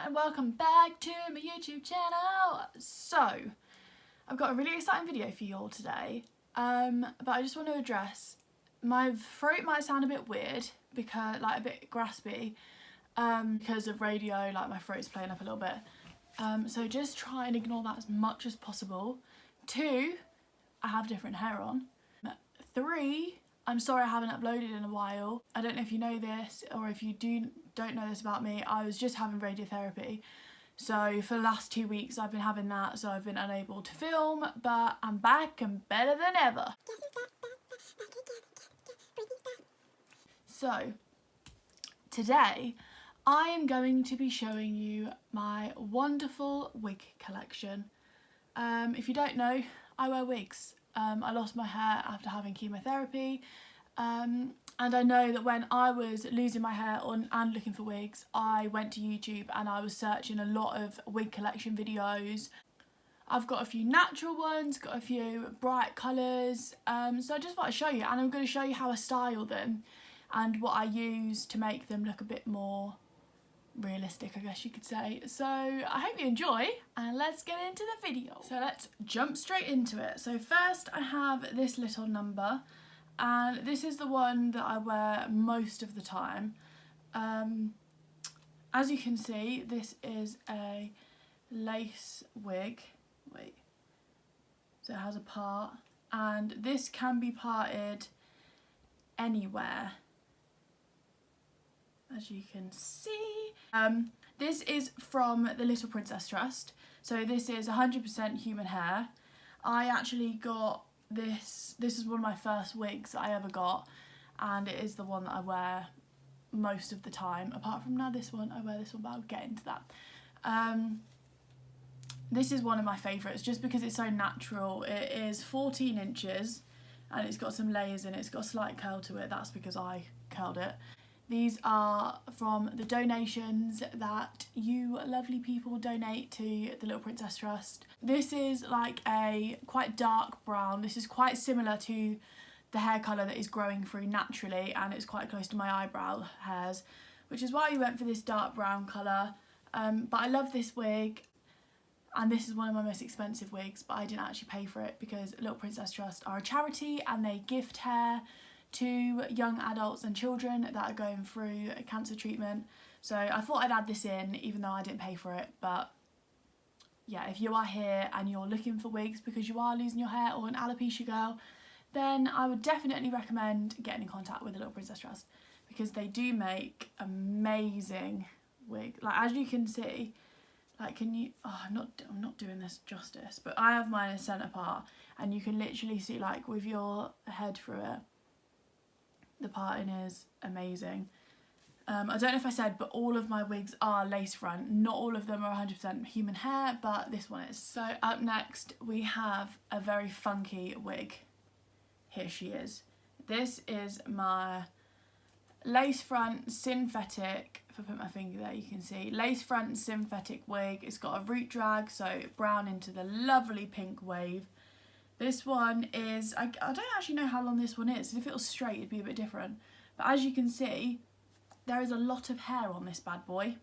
and welcome back to my YouTube channel. So, I've got a really exciting video for you all today, but I just want to address, my throat might sound a bit weird, because like a bit graspy, because of radio, like my throat's playing up a little bit. So just try and ignore that as much as possible. 2, I have different hair on. 3, I'm sorry I haven't uploaded in a while. I don't know if you know this, or if you don't know this about me, I was just having radiotherapy. So for the last 2 weeks I've been having that, so I've been unable to film, but I'm back and better than ever. So today I am going to be showing you my wonderful wig collection. If you don't know, I wear wigs. I lost my hair after having chemotherapy, and I know that when I was losing my hair and looking for wigs, I went to YouTube and I was searching a lot of wig collection videos. I've got a few natural ones, got a few bright colours, so I just thought I'd show you, and I'm going to show you how I style them and what I use to make them look a bit more realistic, I guess you could say. So I hope you enjoy, and let's get into the video. So let's jump straight into it. So first I have this little number, and this is the one that I wear most of the time. As you can see, this is a lace wig. So it has a part, and this can be parted anywhere, as you can see. This is from the Little Princess Trust, so this is 100% human hair. I actually got this is one of my first wigs I ever got, and it is the one that I wear most of the time, apart from now this one, I wear this one, but I'll get into that. This is one of my favourites just because it's so natural. It is 14 inches and it's got some layers in it, it's got a slight curl to it, that's because I curled it. These are from the donations that you lovely people donate to the Little Princess Trust. This is like a quite dark brown. This is quite similar to the hair colour that is growing through naturally, and it's quite close to my eyebrow hairs, which is why we went for this dark brown colour. But I love this wig, and this is one of my most expensive wigs, but I didn't actually pay for it because Little Princess Trust are a charity and they gift hair to young adults and children that are going through a cancer treatment. So I thought I'd add this in even though I didn't pay for it. But yeah, if you are here and you're looking for wigs because you are losing your hair or an alopecia girl, then I would definitely recommend getting in contact with the Little Princess Trust, because they do make amazing wigs. Like, as you can see, like, can you, oh, I'm not doing this justice, but I have mine in centre part, and you can literally see, like, with your head through it, the parting is amazing. I don't know if I said, but all of my wigs are lace front. Not all of them are 100% human hair, but this one is. So up next we have a very funky wig. Here she is. This is my lace front synthetic, if I put my finger there you can see, lace front synthetic wig. It's got a root drag, so brown into the lovely pink wave. This one is, I don't actually know how long this one is. If it was straight it'd be a bit different, but as you can see there is a lot of hair on this bad boy.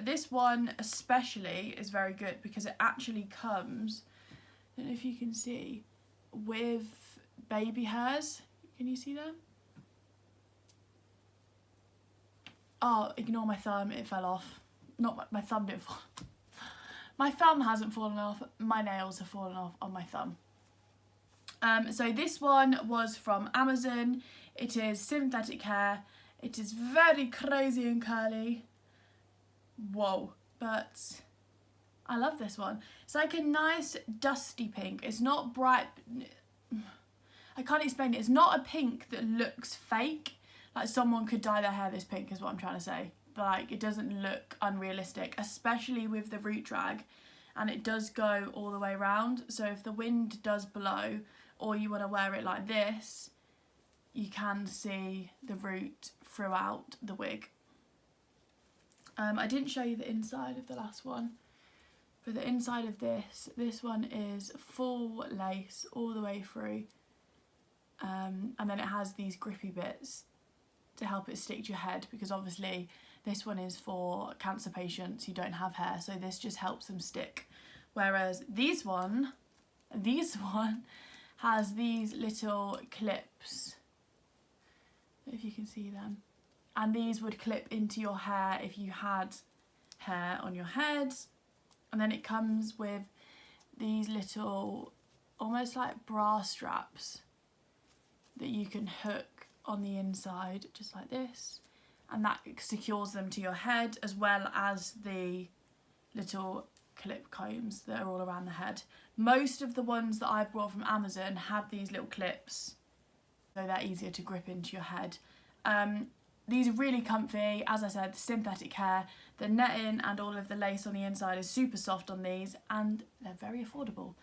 This one especially is very good because it actually comes, I don't know if you can see, with baby hairs. Can you see them? Oh, ignore my thumb, it fell off. Not my thumb didn't fall. My thumb hasn't fallen off, my nails have fallen off on my thumb. So this one was from Amazon. It is synthetic hair. It is very crazy and curly. Whoa, but I love this one. It's like a nice dusty pink. It's not bright, I can't explain it. It's not a pink that looks fake. Like someone could dye their hair this pink is what I'm trying to say. But like, it doesn't look unrealistic, especially with the root drag, and it does go all the way around. So if the wind does blow, or you want to wear it like this, you can see the root throughout the wig. I didn't show you the inside of the last one. For the inside of this one is full lace all the way through, and then it has these grippy bits to help it stick to your head, because obviously this one is for cancer patients who don't have hair, so this just helps them stick. Whereas this one has these little clips, if you can see them, and these would clip into your hair if you had hair on your head. And then it comes with these little, almost like bra straps that you can hook on the inside, just like this, and that secures them to your head, as well as the little clip combs that are all around the head. Most of the ones that I've brought from Amazon have these little clips, so they're easier to grip into your head. These are really comfy. As I said, synthetic hair, the netting and all of the lace on the inside is super soft on these, and they're very affordable.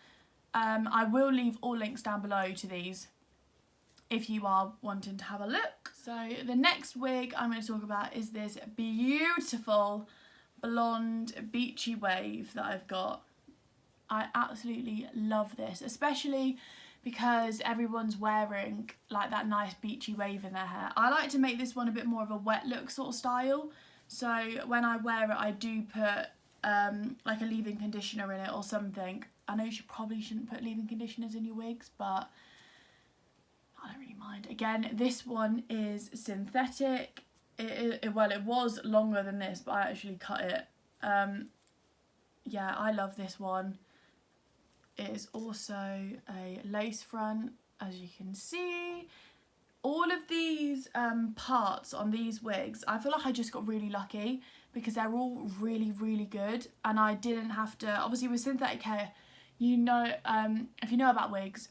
I will leave all links down below to these if you are wanting to have a look. So the next wig I'm going to talk about is this beautiful blonde beachy wave that I've got. I absolutely love this, especially because everyone's wearing like that nice beachy wave in their hair. I like to make this one a bit more of a wet look sort of style. So when I wear it, I do put like a leave-in conditioner in it or something. I know you probably shouldn't put leave-in conditioners in your wigs, but I don't really mind. Again, this one is synthetic. Well, it was longer than this, but I actually cut it. Yeah, I love this one. It is also a lace front, as you can see. All of these parts on these wigs, I feel like I just got really lucky because they're all really, really good. And I didn't have to, obviously with synthetic hair, you know, if you know about wigs,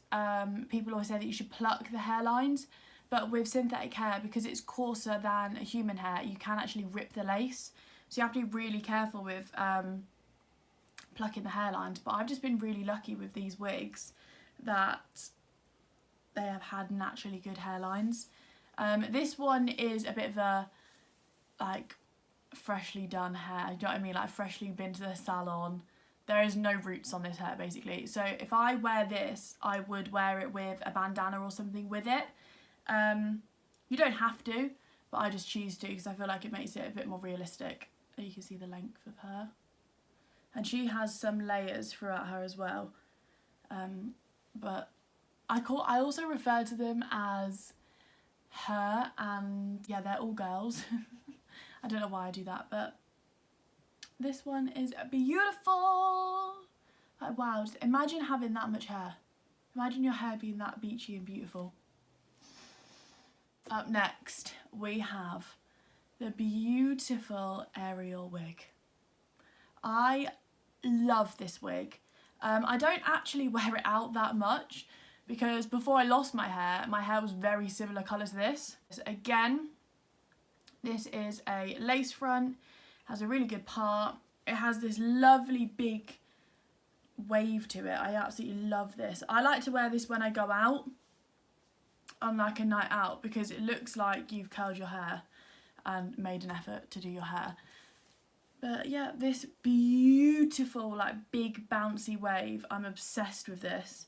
people always say that you should pluck the hairlines. But with synthetic hair, because it's coarser than a human hair, you can actually rip the lace. So you have to be really careful with plucking the hairlines. But I've just been really lucky with these wigs that they have had naturally good hairlines. This one is a bit of a like freshly done hair. You know what I mean? Like freshly been to the salon. There is no roots on this hair basically. So if I wear this, I would wear it with a bandana or something with it. You don't have to, but I just choose to because I feel like it makes it a bit more realistic. You can see the length of her. And she has some layers throughout her as well. But I also refer to them as her, and yeah, they're all girls. I don't know why I do that, but this one is beautiful. Like, wow, just imagine having that much hair. Imagine your hair being that beachy and beautiful. Up next, we have the beautiful aerial wig. I love this wig. I don't actually wear it out that much because before I lost my hair was very similar colour to this. Again, this is a lace front, has a really good part. It has this lovely big wave to it. I absolutely love this. I like to wear this when I go out on like a night out because it looks like you've curled your hair and made an effort to do your hair. But yeah, this beautiful like big bouncy wave, I'm obsessed with this,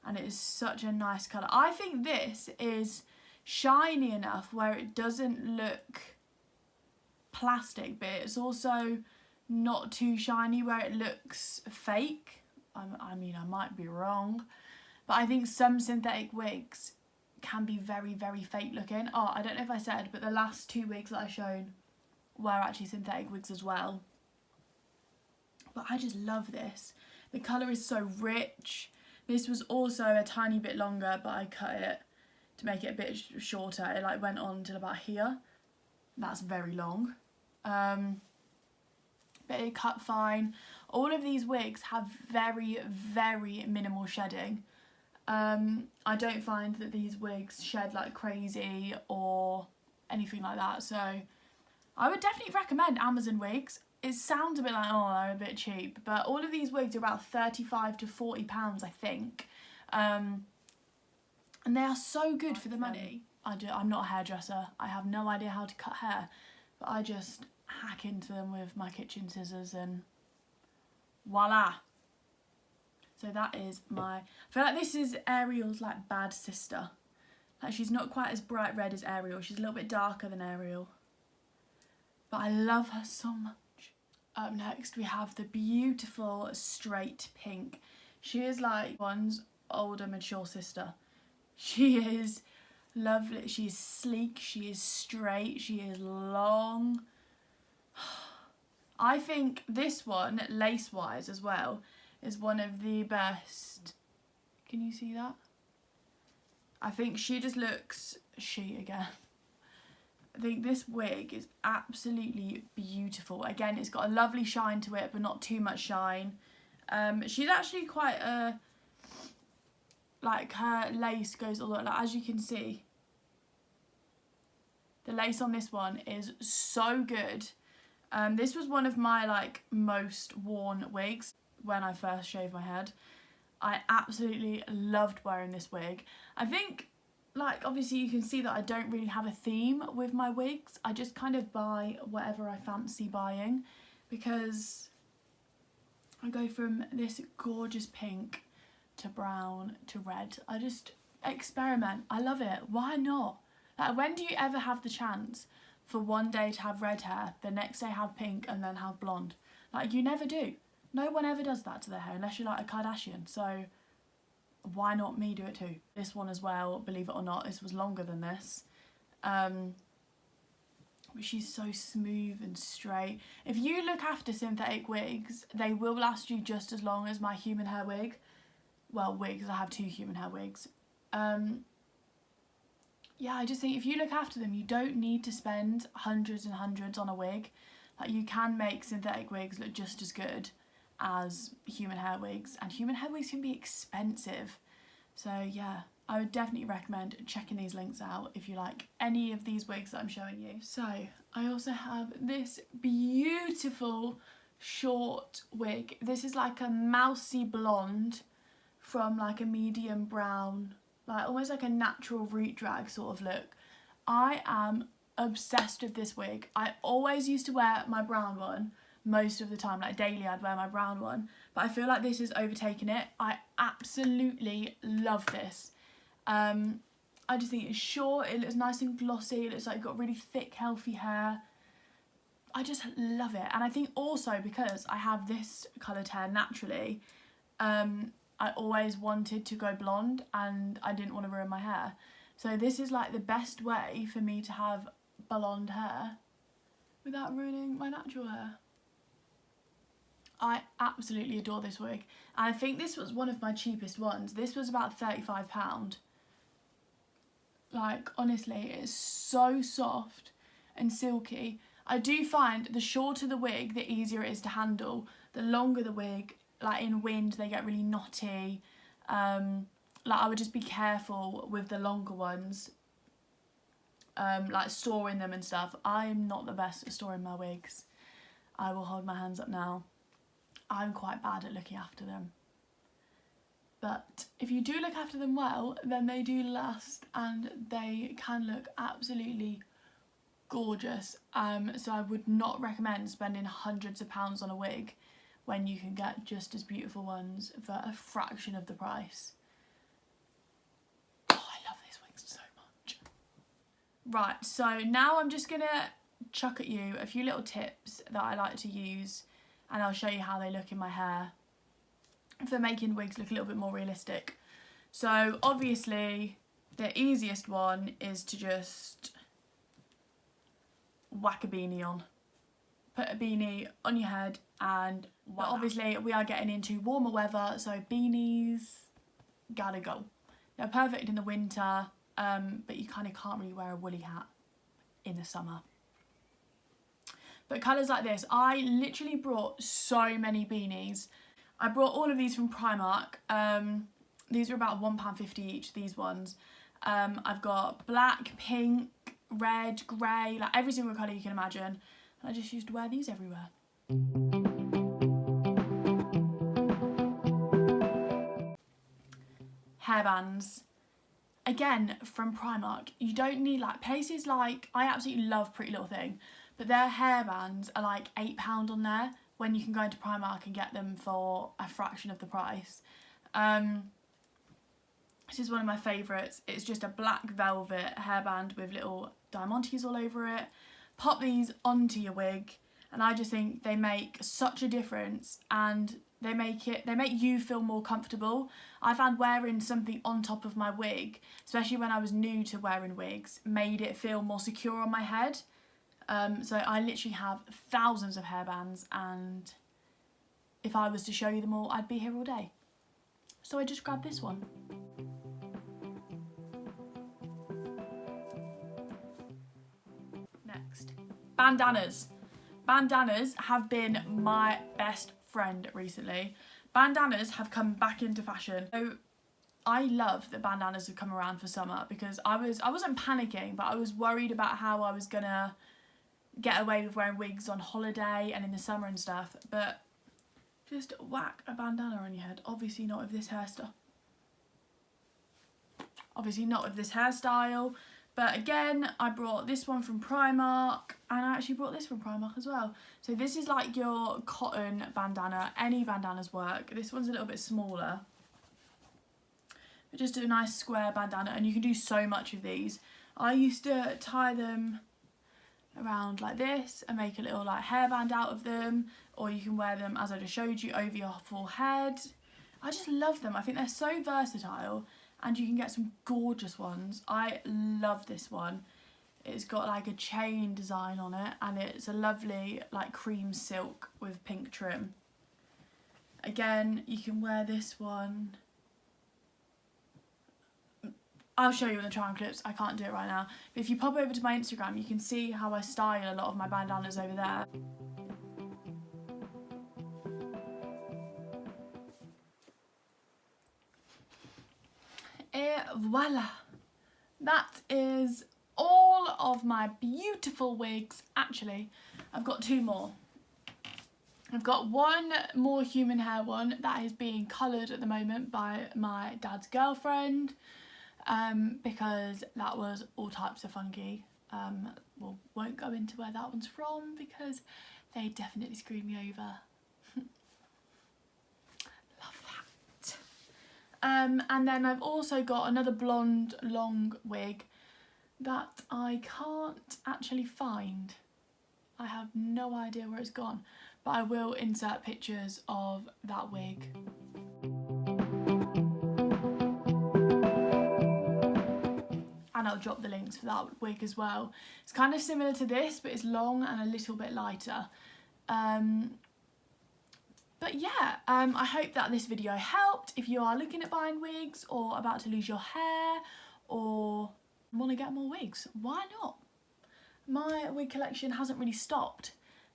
and it is such a nice colour. I think this is shiny enough where it doesn't look plastic, but it's also not too shiny where it looks fake. I mean, I might be wrong, but I think some synthetic wigs can be very, very fake looking. Oh, I don't know if I said, but the last 2 wigs that I've shown were actually synthetic wigs as well. But I just love this. The colour is so rich. This was also a tiny bit longer, but I cut it to make it a bit shorter. It like went on till about here. That's very long. But it cut fine. All of these wigs have very, very minimal shedding. I don't find that these wigs shed like crazy or anything like that. So I would definitely recommend Amazon wigs. It sounds a bit like, oh, they're a bit cheap, but all of these wigs are about £35 to £40, I think. And they are so good for the money. I'm not a hairdresser. I have no idea how to cut hair, but I just hack into them with my kitchen scissors and voila. So that is I feel like this is Ariel's like bad sister. Like, she's not quite as bright red as Ariel. She's a little bit darker than Ariel. But I love her so much. Up next, we have the beautiful straight pink. She is like one's older, mature sister. She is lovely. She is sleek. She is straight. She is long. I think this one, lace-wise as well, is one of the best. Can you see that? I think she just looks again. I think this wig is absolutely beautiful. Again, it's got a lovely shine to it, but not too much shine. She's actually quite like, her lace goes all the way, like, as you can see. The lace on this one is so good. This was one of my, like, most worn wigs when I first shaved my head. I absolutely loved wearing this wig. I think, like, obviously you can see that I don't really have a theme with my wigs. I just kind of buy whatever I fancy buying, because I go from this gorgeous pink to brown to red. I just experiment. I love it. Why not? Like, when do you ever have the chance for one day to have red hair, the next day have pink, and then have blonde? Like, you never do. No one ever does that to their hair unless you're like a Kardashian. So why not me do it too? This one as well, believe it or not, this was longer than this. But she's so smooth and straight. If you look after synthetic wigs, they will last you just as long as my human hair wig. Well, wigs, I have 2 human hair wigs. Yeah, I just think if you look after them, you don't need to spend hundreds and hundreds on a wig. Like, you can make synthetic wigs look just as good as human hair wigs, and human hair wigs can be expensive. So yeah, I would definitely recommend checking these links out if you like any of these wigs that I'm showing you. So I also have this beautiful short wig. This is like a mousy blonde from like a medium brown, like almost like a natural root drag sort of look. I am obsessed with this wig. I always used to wear my brown one most of the time, like daily I'd wear my brown one, but I feel like this has overtaken it. I absolutely love this. I just think it's short, it looks nice and glossy, it looks like you've got really thick healthy hair. I just love it. And I think also because I have this coloured hair naturally, I always wanted to go blonde and I didn't want to ruin my hair. So this is like the best way for me to have blonde hair without ruining my natural hair. I absolutely adore this wig. And I think this was one of my cheapest ones. This was about £35. Like, honestly, it's so soft and silky. I do find the shorter the wig, the easier it is to handle. The longer the wig, like in wind, they get really knotty. Like, I would just be careful with the longer ones, like storing them and stuff. I'm not the best at storing my wigs. I will hold my hands up now. I'm quite bad at looking after them. But if you do look after them well, then they do last and they can look absolutely gorgeous. So I would not recommend spending hundreds of pounds on a wig when you can get just as beautiful ones for a fraction of the price. Oh, I love these wigs so much. Right, so now I'm just gonna chuck at you a few little tips that I like to use, and I'll show you how they look in my hair for making wigs look a little bit more realistic. So obviously the easiest one is to just whack a beanie on. Put a beanie on your head, and but obviously we are getting into warmer weather, so beanies gotta go. They're perfect in the winter, but you kind of can't really wear a woolly hat in the summer. But colours like this, I literally brought so many beanies. I brought all of these from Primark. These are about £1.50 each, these ones. I've got black, pink, red, grey, like every single colour you can imagine. And I just used to wear these everywhere. Hairbands. Again, from Primark. You don't need, like, places like, I absolutely love Pretty Little Thing, but their hairbands are like £8 on there when you can go into Primark and get them for a fraction of the price. This is one of my favourites. It's just a black velvet hairband with little diamantes all over it. Pop these onto your wig, and I just think they make such a difference, and they make you feel more comfortable. I found wearing something on top of my wig, especially when I was new to wearing wigs, made it feel more secure on my head. So I literally have thousands of hairbands, and if I was to show you them all, I'd be here all day. So I just grabbed this one. Next, bandanas. Bandanas have been my best friend recently. Bandanas have come back into fashion. So I love that bandanas have come around for summer, because I wasn't panicking, but I was worried about how I was gonna get away with wearing wigs on holiday and in the summer and stuff. But just whack a bandana on your head. Obviously not with this hairstyle. But again, I brought this one from Primark, and I actually brought this from Primark as well. So this is like your cotton bandana. Any bandanas work. This one's a little bit smaller, but just a nice square bandana, and you can do so much with these. I used to tie them around like this and make a little like hairband out of them, or you can wear them, as I just showed you, over your full head. I just love them. I think they're so versatile, and you can get some gorgeous ones. I love this one. It's got like a chain design on it, and it's a lovely like cream silk with pink trim. Again, you can wear this one. I'll show you in the trial clips, I can't do it right now. But if you pop over to my Instagram, you can see how I style a lot of my bandanas over there. Et voila! That is all of my beautiful wigs. Actually, I've got two more. I've got one more human hair one that is being coloured at the moment by my dad's girlfriend, because that was all types of funky. Well, won't go into where that one's from because they definitely screwed me over. And then I've also got another blonde long wig that I can't actually find. I have no idea where it's gone, but I will insert pictures of that wig. And I'll drop the links for that wig as well. It's kind of similar to this, but it's long and a little bit lighter. But yeah, I hope that this video helped. If you are looking at buying wigs, or about to lose your hair, or want to get more wigs, why not? My wig collection hasn't really stopped.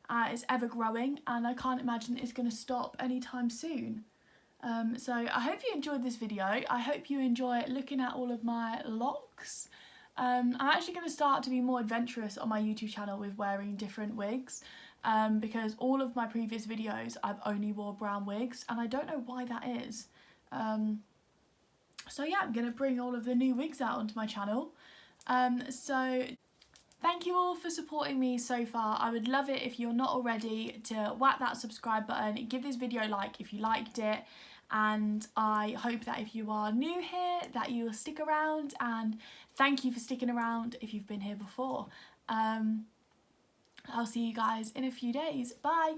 It's ever growing, and I can't imagine it's going to stop anytime soon. So I hope you enjoyed this video. I hope you enjoy looking at all of my locks. I'm actually going to start to be more adventurous on my YouTube channel with wearing different wigs. Because all of my previous videos I've only wore brown wigs, and I don't know why that is. So yeah, I'm going to bring all of the new wigs out onto my channel. So thank you all for supporting me so far. I would love it if you're not already to whack that subscribe button, give this video a like if you liked it, and I hope that if you are new here that you will stick around, and thank you for sticking around if you've been here before. I'll see you guys in a few days. Bye!